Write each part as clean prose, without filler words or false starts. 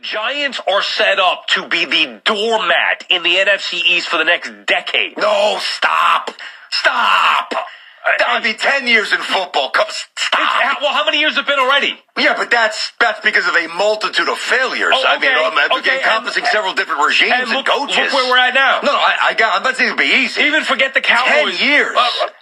Giants are set up to be the doormat in the NFC East for the next decade. No, stop. I mean, 10 years in football. Stop. Well, how many years have it been already? Yeah, but that's because of a multitude of failures. Oh, okay. Encompassing several different regimes and coaches. Look where we're at now. No, I'm not saying it'd be easy. Even forget the Cowboys. 10 years.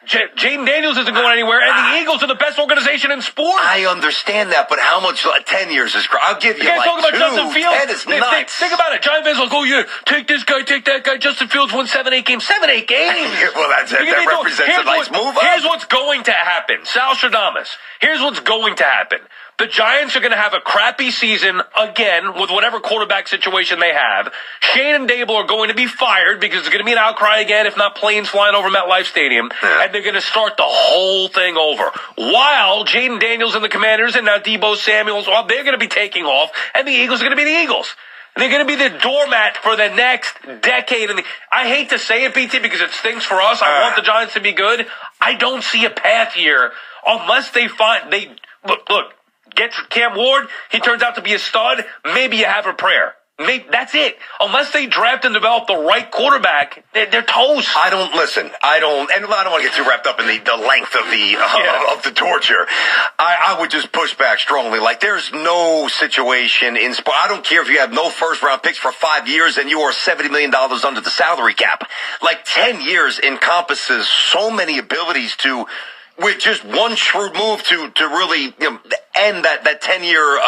Jaden Daniels isn't going anywhere, and the Eagles are the best organization in sports. I understand that, but how much? 10 years is crazy. I'll give you like talking 2. About Justin Fields. 10 is nuts. Think about it. Giant fans like, oh yeah, take this guy, take that guy. Justin Fields won 7-8 games. 7-8 games. Well, that's it. That represents a nice move up. Here's what's going to happen. Sal Licata. Here's what's going to happen. The Giants are going to have a crappy season again with whatever quarterback situation they have. Shane and Dable are going to be fired because there's going to be an outcry again, if not planes flying over MetLife Stadium, and they're going to start the whole thing over. While Jaden Daniels and the Commanders and now Deebo Samuels, well, they're going to be taking off, and the Eagles are going to be the Eagles. They're going to be the doormat for the next decade. And I hate to say it, BT, because it stinks for us. I want the Giants to be good. I don't see a path here unless look. Get Cam Ward, he turns out to be a stud, maybe you have a prayer. That's it. Unless they draft and develop the right quarterback, they're toast. I don't want to get too wrapped up in the length of the torture. I would just push back strongly. Like, there's no situation in sport. I don't care if you have no first round picks for 5 years and you are $70 million under the salary cap. Like, 10 years encompasses so many abilities to, with just one shrewd move to really end that 10-year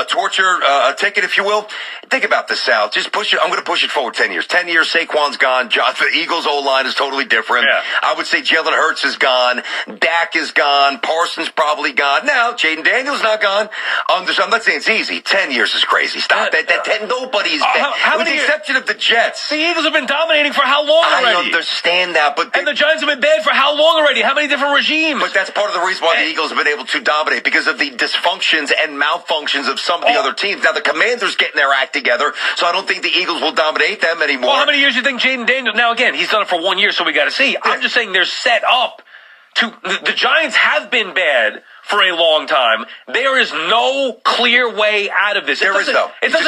torture ticket, if you will. Think about this, Sal. Just push it. I'm going to push it forward 10 years. 10 years, Saquon's gone. The Eagles' O-line is totally different. Yeah. I would say Jalen Hurts is gone. Dak is gone. Parsons probably gone. Now, Jaden Daniels not gone. I'm not saying it's easy. 10 years is crazy. Stop that. 10, nobody's with the exception of the Jets. The Eagles have been dominating for how long already? I understand that, and the Giants have been bad for how long already? How many different regimes? But that's part of the reason why the Eagles have been able to dominate, because of the dysfunctions and malfunctions of some of the other teams. Now, the Commanders getting their act together, so I don't think the Eagles will dominate them anymore. Well, how many years do you think Jaden Daniels? Now, again, he's done it for 1 year, so we got to see. I'm just saying they're set up to. The Giants have been bad for a long time. There is no clear way out of this. There is, though. You got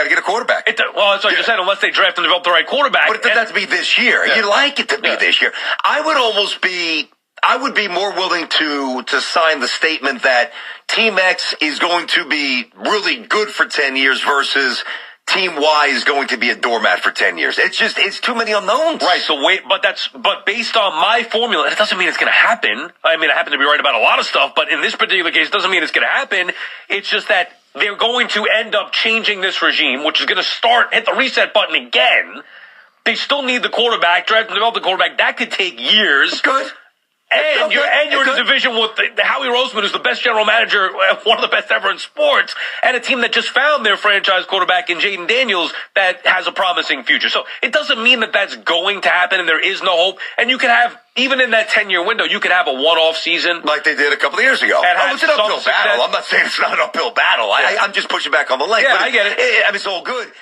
to get a quarterback. Well, that's what I just said, unless they draft and develop the right quarterback. But it doesn't have to be this year. Yeah. You'd like it to be this year. I would be more willing to sign the statement that Team X is going to be really good for 10 years versus Team Y is going to be a doormat for 10 years. It's too many unknowns. Right. So but based on my formula, it doesn't mean it's going to happen. I mean, I happen to be right about a lot of stuff, but in this particular case, it doesn't mean it's going to happen. It's just that they're going to end up changing this regime, which is going to hit the reset button again. They still need the quarterback, draft and develop the quarterback. That could take years. Good. And you're in a division with the Howie Roseman, who's the best general manager, one of the best ever in sports, and a team that just found their franchise quarterback in Jaden Daniels that has a promising future. So it doesn't mean that that's going to happen and there is no hope. And you can have, even in that 10-year window, you can have a one-off season. Like they did a couple of years ago. It's an uphill battle. I'm not saying it's not an uphill battle. I'm just pushing back on the length. Yeah, I get it. I mean, it's all good.